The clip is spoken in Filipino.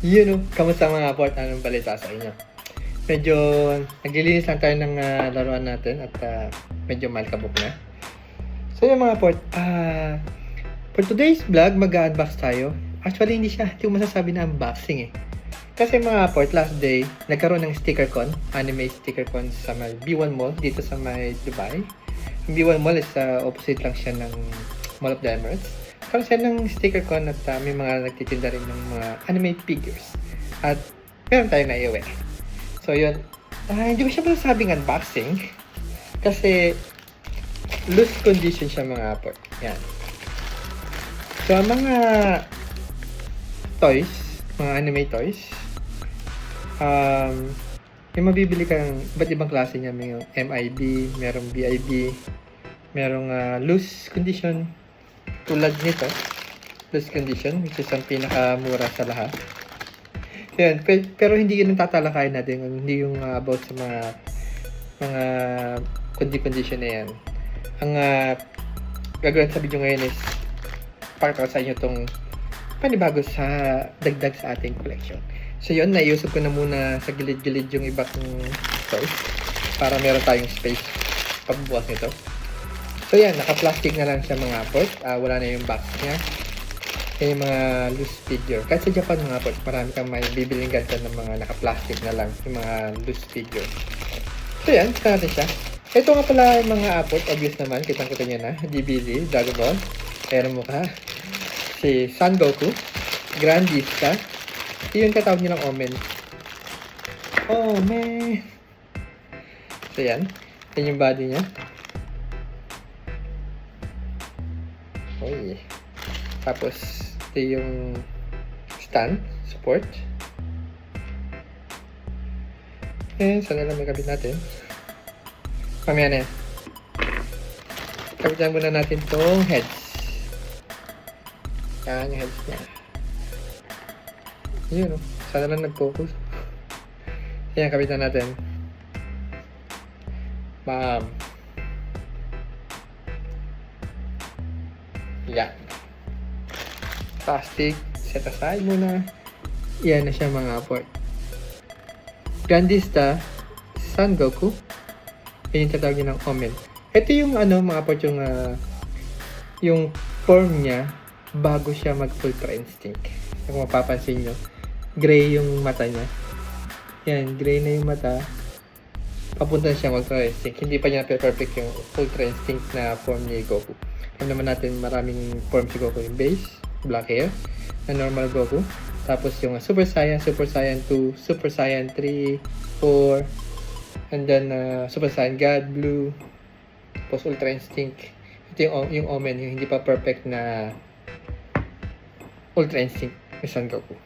Yun o, kamusta mga port? Anong balita sa inyo? Medyo naglilinis lang tayo ng laruan natin at medyo malkabok na. So yung mga port, for today's vlog, mag-unbox tayo. Actually, hindi ko masasabi na unboxing eh. Kasi mga port, last day, nagkaroon ng sticker con, anime sticker con sa may B1 Mall, dito sa may Dubai. Yung B1 Mall is opposite lang siya ng Mall of the Emirates. Karoon siya ng sticker con at may mga nagtitinda rin ng mga anime figures. At meron tayong naiuwi. So yun, hindi ko siya masasabing unboxing. Kasi loose condition siya mga port. Yan. So mga toys, mga anime toys, yung mabibili ka ng iba't ibang klase niya. May MIB, merong BIB, merong loose condition tulad nito, loose condition, which is ang pinakamura sa lahat. Yan, pero hindi yun ang tatalakayin natin, hindi yung about sa mga condition na yan. Ang gagawin sa video ngayon is pakita ko sa inyo itong panibago sa dagdag sa ating collection. So yun, naiusap ko na muna sa gilid-gilid yung iba kong toys para meron tayong space pagbubukas nito. So yan, naka-plastic na lang siya mga port. Wala na yung box niya. Yan yung mga loose figure. Kahit sa Japan mga port, marami kang may bibiling ganito ng mga naka-plastic na lang. Yung mga loose figure. So yan, kita natin siya. Ito nga pala yung mga apot. Obvious naman, kitang-kita nyo na. DBZ, Dragon Ball. Ayan mo ka. Si Son Goku. Grandista. Ito yung katawag nilang Omen. Omen. So yan. Yan yung body niya. Okay. Tapos, ito yung stand, support. And, sana lang may kabit natin. Mamaya na yan. Kabitan muna natin itong heads. Yan yung heads niya. Yun o. Sana lang nag-focus. Yan, kabitan natin. Bam. Yan. Plastic. Set aside muna. Yan na siya mga port. Grandista. Son Goku. Yan yung tatawag niya ng Omen. Ito yung mga port, yung form niya bago siya mag Ultra Instinct. Kung mapapansin nyo, gray yung mata niya. Yan, gray na yung mata. Papunta na siyang Ultra Instinct. Hindi pa niya perfect yung Ultra Instinct na form ni Goku. Alam naman natin maraming form si Goku. Yung base, black hair, na normal Goku. Tapos yung Super Saiyan, Super Saiyan 2, Super Saiyan 3, 4, and then Super Saiyan God, Blue, tapos Ultra Instinct. Ito yung Omen, yung hindi pa perfect na Ultra Instinct ni Son Goku.